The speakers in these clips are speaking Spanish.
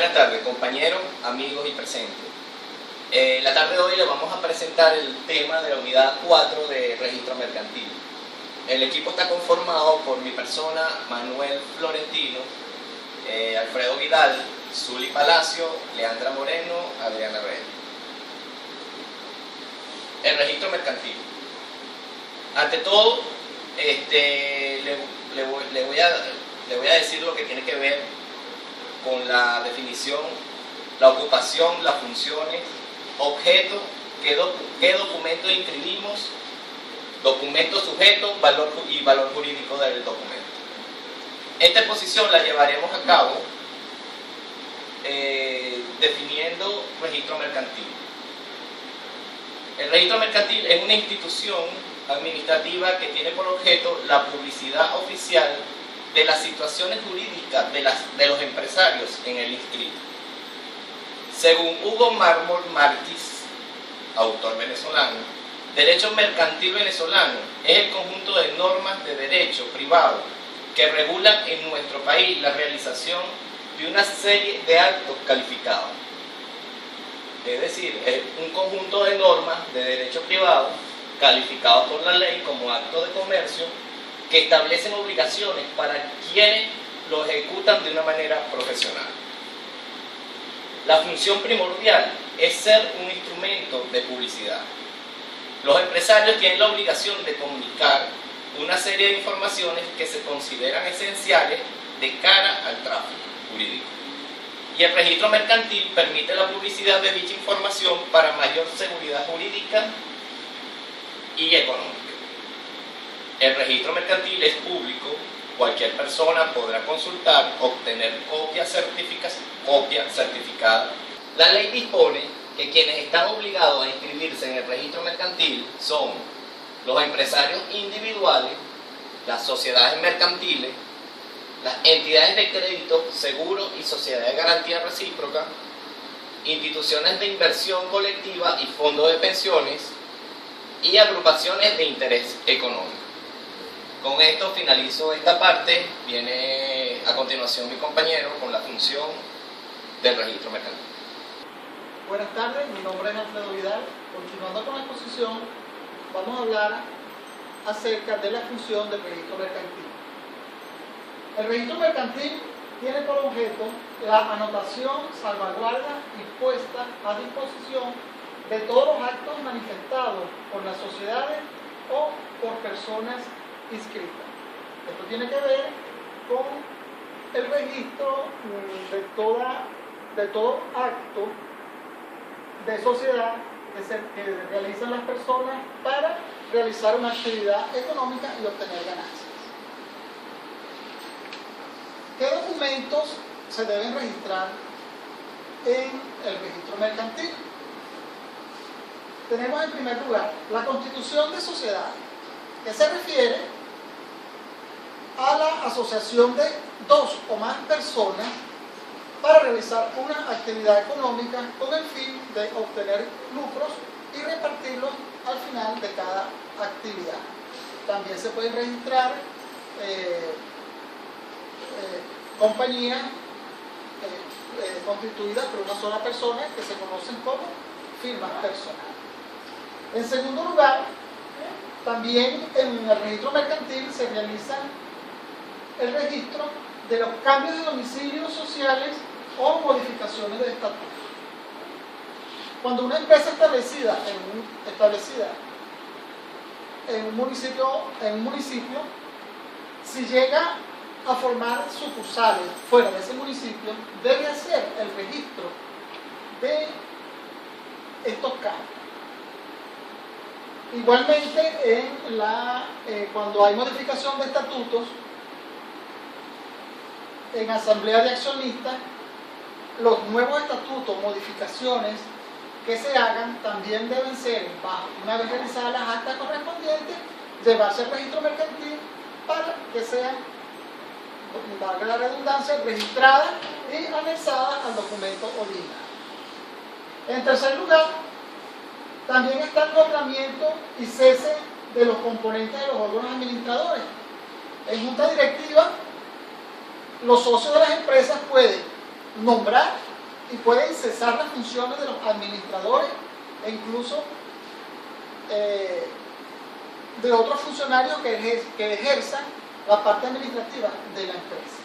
Buenas tardes, compañeros, amigos y presentes. La tarde de hoy les vamos a presentar el tema de la unidad 4 de registro mercantil. El equipo está conformado por mi persona, Manuel Florentino, Alfredo Vidal, Zuli Palacio, Leandra Moreno, Adriana Reyes. El registro mercantil. Ante todo, le voy a decir lo que tiene que ver con la definición, la ocupación, las funciones, objeto, qué documentos inscribimos, documento sujeto, valor y valor jurídico del documento. Esta exposición la llevaremos a cabo definiendo registro mercantil. El registro mercantil es una institución administrativa que tiene por objeto la publicidad oficial de las situaciones jurídicas de los empresarios en el inscrito. Según Hugo Mármol Márquez, autor venezolano, derecho mercantil venezolano es el conjunto de normas de derecho privado que regulan en nuestro país la realización de una serie de actos calificados. Es decir, es un conjunto de normas de derecho privado calificados por la ley como actos de comercio que establecen obligaciones para quienes lo ejecutan de una manera profesional. La función primordial es ser un instrumento de publicidad. Los empresarios tienen la obligación de comunicar una serie de informaciones que se consideran esenciales de cara al tráfico jurídico. Y el registro mercantil permite la publicidad de dicha información para mayor seguridad jurídica y económica. El registro mercantil es público, cualquier persona podrá consultar, obtener copia certificada. La ley dispone que quienes están obligados a inscribirse en el registro mercantil son los empresarios individuales, las sociedades mercantiles, las entidades de crédito, seguro y sociedades de garantía recíproca, instituciones de inversión colectiva y fondos de pensiones y agrupaciones de interés económico. Con esto finalizo esta parte. Viene a continuación mi compañero con la función del registro mercantil. Buenas tardes, mi nombre es Alfredo Vidal. Continuando con la exposición, vamos a hablar acerca de la función del registro mercantil. El registro mercantil tiene por objeto la anotación, salvaguarda y puesta a disposición de todos los actos manifestados por las sociedades o por personas inscritas. Esto tiene que ver con el registro de todo acto de sociedad que realizan las personas para realizar una actividad económica y obtener ganancias. ¿Qué documentos se deben registrar en el registro mercantil? Tenemos en primer lugar la constitución de sociedades, que se refiere a la asociación de dos o más personas para realizar una actividad económica con el fin de obtener lucros y repartirlos al final de cada actividad. También se pueden registrar compañías constituidas por una sola persona que se conocen como firmas personales. En segundo lugar, también en el registro mercantil se realiza el registro de los cambios de domicilios sociales o modificaciones de estatutos. Cuando una empresa establecida en un municipio, si llega a formar sucursales fuera de ese municipio, debe hacer el registro de estos cambios. Igualmente, cuando hay modificación de estatutos, en asamblea de accionistas, los nuevos estatutos, modificaciones que se hagan, también deben ser, una vez realizadas las actas correspondientes, llevarse al registro mercantil para que sean, valga la redundancia, registradas y anexadas al documento original. En tercer lugar, también está el nombramiento y cese de los componentes de los órganos administradores. En junta directiva, los socios de las empresas pueden nombrar y pueden cesar las funciones de los administradores e incluso de otros funcionarios que ejerzan la parte administrativa de la empresa.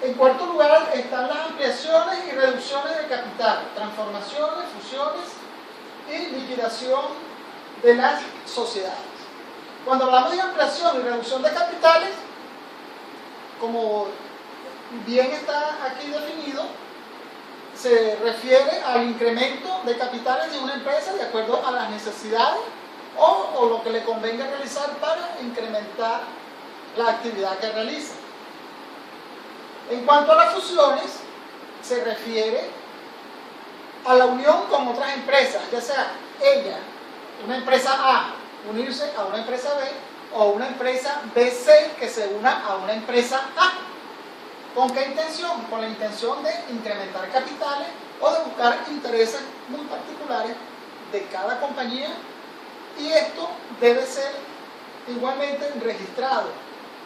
En cuarto lugar están las ampliaciones y reducciones de capital, transformaciones, fusiones y liquidación de las sociedades. Cuando hablamos de ampliación y reducción de capitales, como bien está aquí definido, se refiere al incremento de capitales de una empresa de acuerdo a las necesidades o lo que le convenga realizar para incrementar la actividad que realiza. En cuanto a las fusiones, se refiere a la unión con otras empresas, ya sea ella, una empresa A, unirse a una empresa B, o una empresa BC que se una a una empresa A. ¿Con qué intención? Con la intención de incrementar capitales o de buscar intereses muy particulares de cada compañía, y esto debe ser igualmente registrado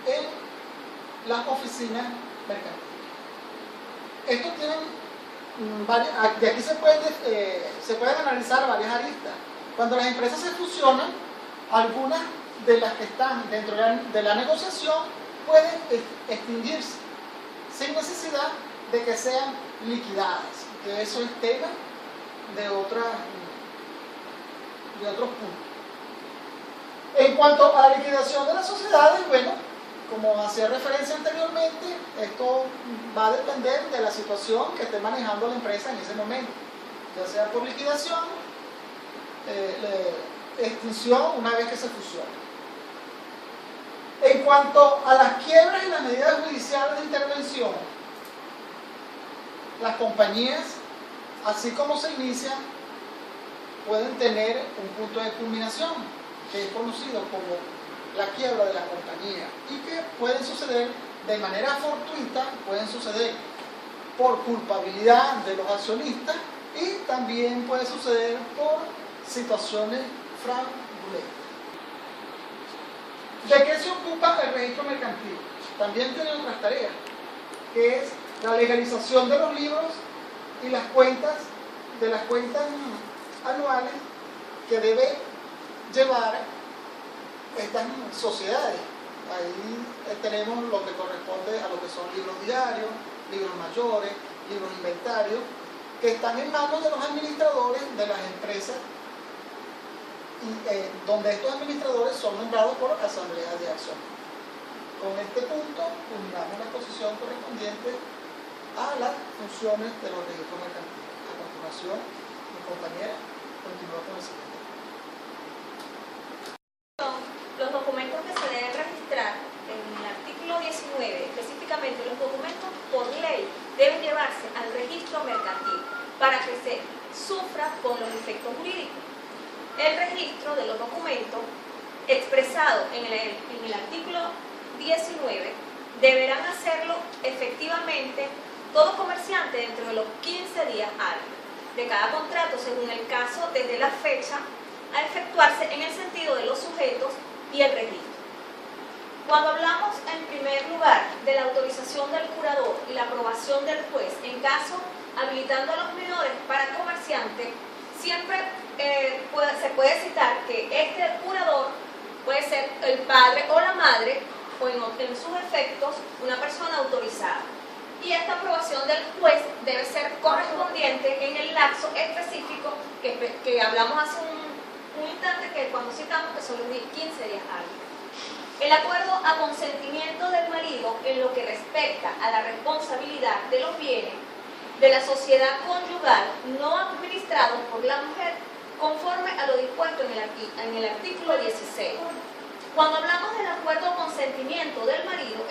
en las oficinas mercantiles. Estos tienen varias, de aquí se pueden analizar varias aristas. Cuando las empresas se fusionan, algunas de las que están dentro de la negociación pueden extinguirse sin necesidad de que sean liquidadas, que eso es tema de otros puntos. En cuanto a la liquidación de las sociedades, bueno, como hacía referencia anteriormente, esto va a depender de la situación que esté manejando la empresa en ese momento, ya sea por liquidación, extinción una vez que se fusiona. En cuanto a las quiebras y las medidas judiciales de intervención, las compañías, así como se inician, pueden tener un punto de culminación, que es conocido como la quiebra de la compañía, y que pueden suceder de manera fortuita, pueden suceder por culpabilidad de los accionistas y también puede suceder por situaciones fraudulentas. ¿De qué se ocupa el registro mercantil? También tiene otras tareas, que es la legalización de los libros y las cuentas anuales que debe llevar estas sociedades. Ahí tenemos lo que corresponde a lo que son libros diarios, libros mayores, libros inventarios, que están en manos de los administradores de las empresas, y donde estos administradores son nombrados por asambleas de acción. Con este punto culminamos la exposición correspondiente a las funciones de los registros mercantiles. A continuación, mi compañera continúa con el siguiente. Los documentos que se deben registrar en el artículo 19, específicamente los documentos por ley, deben llevarse al registro mercantil para que se sufra con los efectos jurídicos. El registro de los documentos expresado en el artículo 19 deberán hacerlo efectivamente todo comerciante dentro de los 15 días hábiles de cada contrato, según el caso, desde la fecha a efectuarse en el sentido de los sujetos y el registro. Cuando hablamos en primer lugar de la autorización del curador y la aprobación del juez, en caso habilitando a los menores para comerciantes, siempre se puede citar que este curador puede ser el padre o la madre, o en sus efectos una persona autorizada. Y esta aprobación del juez debe ser correspondiente en el lapso específico que hablamos hace un instante, que cuando citamos que son los 15 días hábiles. El acuerdo a consentimiento del marido en lo que respecta a la responsabilidad de los bienes de la sociedad conyugal no administrados por la mujer, conforme a lo dispuesto en el artículo 16. Cuando hablamos del acuerdo o consentimiento del marido,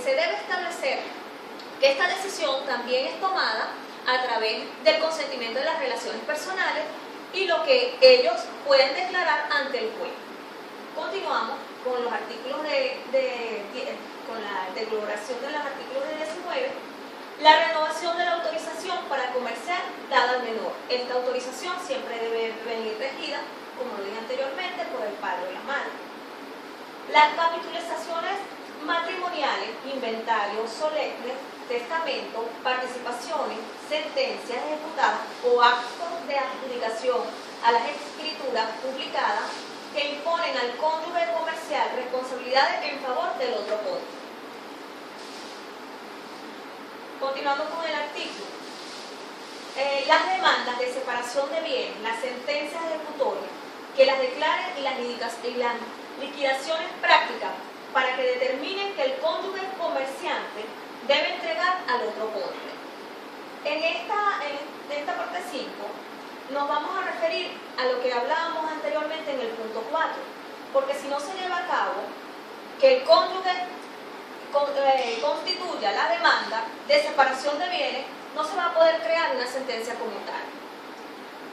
se debe establecer que esta decisión también es tomada a través del consentimiento de las relaciones personales y lo que ellos pueden declarar ante el juez. Continuamos con los artículos con la declaración de los artículos de 19. La renovación de la autorización para comerciar dada al menor. Esta autorización siempre debe venir regida, como lo dije anteriormente, por el padre o la madre. Las capitalizaciones matrimoniales, inventarios solemnes, testamento, participaciones, sentencias ejecutadas o actos de adjudicación a las escrituras publicadas que imponen al cónyuge comercial responsabilidades en favor del otro cónyuge. Continuando con el artículo, las demandas de separación de bienes, las sentencias ejecutorias que las declaren y las liquidaciones prácticas para que determinen que el cónyuge comerciante debe entregar al otro cónyuge. En esta parte 5 nos vamos a referir a lo que hablábamos anteriormente en el punto 4, porque si no se lleva a cabo que el cónyuge constituya la demanda de separación de bienes, no se va a poder crear una sentencia como tal.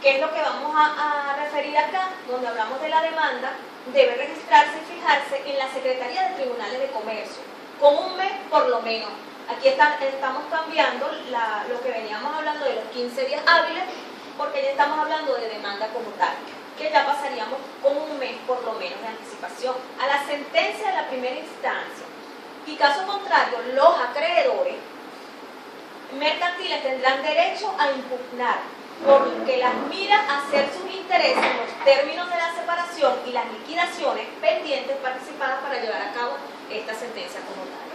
¿Qué es lo que vamos a referir acá? Donde hablamos de la demanda, debe registrarse y fijarse en la Secretaría de Tribunales de Comercio, con un mes por lo menos. Aquí estamos cambiando lo que veníamos hablando de los 15 días hábiles, porque ya estamos hablando de demanda como tal, que ya pasaríamos con un mes por lo menos de anticipación a la sentencia de la primera instancia. Y caso contrario, los acreedores mercantiles tendrán derecho a impugnar, porque las mira a hacer sus intereses en los términos de la separación y las liquidaciones pendientes participadas para llevar a cabo esta sentencia como tal.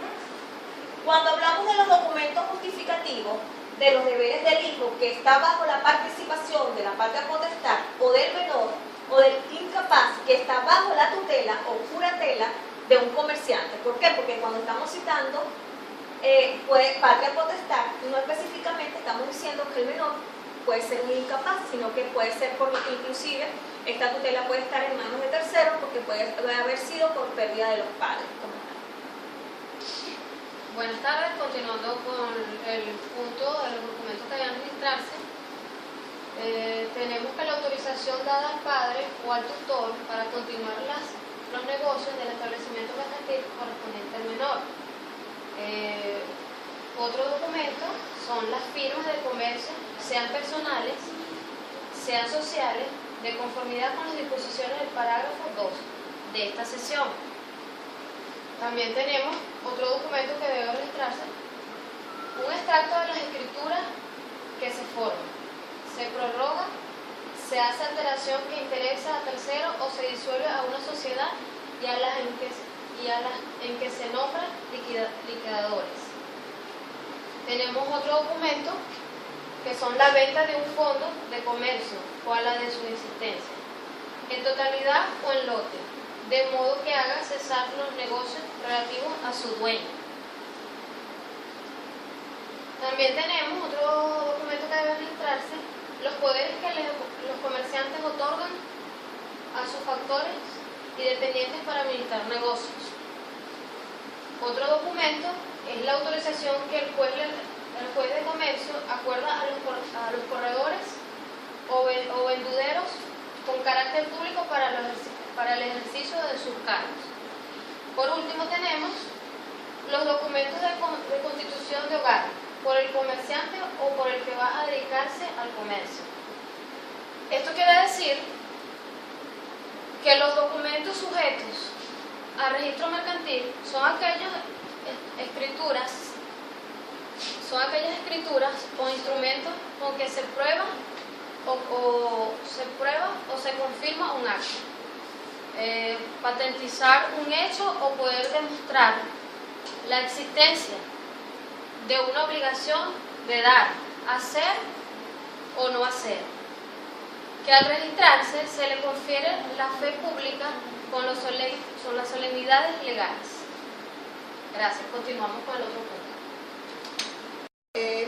Cuando hablamos de los documentos justificativos de los deberes del hijo que está bajo la participación de la patria potestad o del menor o del incapaz que está bajo la tutela o curatela de un comerciante. ¿Por qué? Porque cuando estamos citando patria potestad, no específicamente estamos diciendo que el menor puede ser un incapaz, sino que puede ser porque inclusive esta tutela puede estar en manos de terceros porque puede haber sido por pérdida de los padres. Buenas tardes, continuando con el punto de los documentos que deben registrarse. Tenemos que la autorización dada al padre o al tutor para continuar los negocios del establecimiento mercantil correspondiente al menor. Otro documento son las firmas de comercio, sean personales, sean sociales, de conformidad con las disposiciones del parágrafo 2 de esta sesión. También tenemos otro documento que debe registrarse, un extracto de las escrituras que se forman, se prorroga, se hace alteración que interesa a tercero o se disuelve a una sociedad y a las en que se nombran liquidadores. Tenemos otro documento que son la venta de un fondo de comercio o a la de su existencia, en totalidad o en lote, de modo que haga cesar los negocios relativos a su dueño. También tenemos otro documento que debe registrarse, los poderes que los comerciantes otorgan a sus factores y dependientes para administrar negocios. Otro documento es la autorización que el juez de comercio acuerda a los corredores o venduderos con carácter público para el ejercicio de sus cargos. Por último tenemos los documentos de constitución de hogar por el comerciante o por el que va a dedicarse al comercio. Esto quiere decir que los documentos sujetos al registro mercantil son aquellas escrituras o instrumentos con que se prueba o se confirma un acto. Patentizar un hecho o poder demostrar la existencia de una obligación de dar, hacer o no hacer, que al registrarse se le confiere la fe pública con las solemnidades legales. Gracias. Continuamos con el otro punto.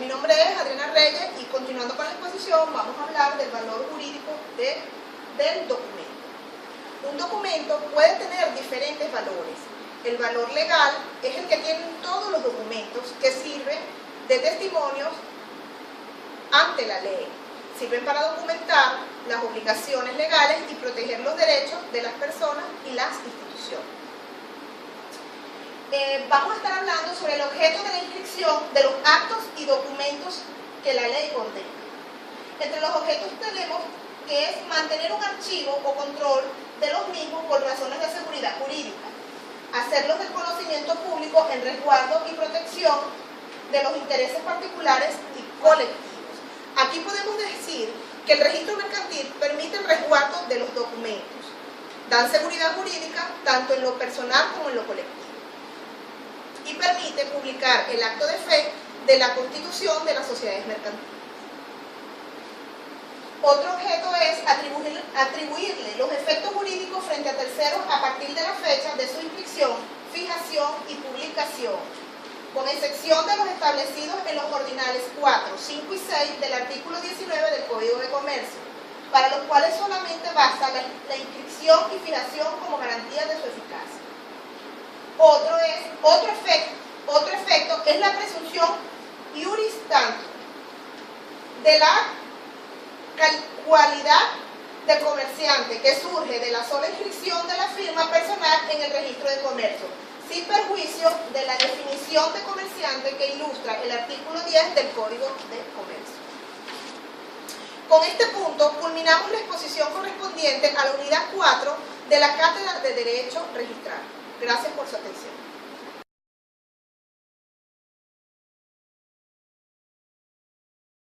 Mi nombre es Adriana Reyes y continuando con la exposición vamos a hablar del valor jurídico del documento. Un documento puede tener diferentes valores. El valor legal es el que tienen todos los documentos que sirven de testimonios ante la ley. Sirven para documentar las obligaciones legales y proteger los derechos de las personas y las instituciones. Vamos a estar hablando sobre el objeto de la inscripción de los actos y documentos que la ley condena. Entre los objetos tenemos que es mantener un archivo o control de los mismos por razones de seguridad jurídica, hacerlos del conocimiento público en resguardo y protección de los intereses particulares y colectivos. Aquí podemos decir que el registro mercantil permite el resguardo de los documentos, dan seguridad jurídica tanto en lo personal como en lo colectivo, y permite publicar el acto de fe de la constitución de las sociedades mercantiles. Otro objeto es atribuirle los efectos jurídicos frente a terceros a partir de la fecha de su inscripción, fijación y publicación, con excepción de los establecidos en los ordinales 4, 5 y 6 del artículo 19 del Código de Comercio, para los cuales solamente basta la inscripción y fijación como garantía de su eficacia. Otro efecto es la presunción iuris tanto de la cualidad del comerciante que surge de la sola inscripción de la firma personal en el registro de comercio, sin perjuicio de la definición de comerciante que ilustra el artículo 10 del Código de Comercio. Con este punto culminamos la exposición correspondiente a la unidad 4 de la Cátedra de Derecho Registral. Gracias por su atención.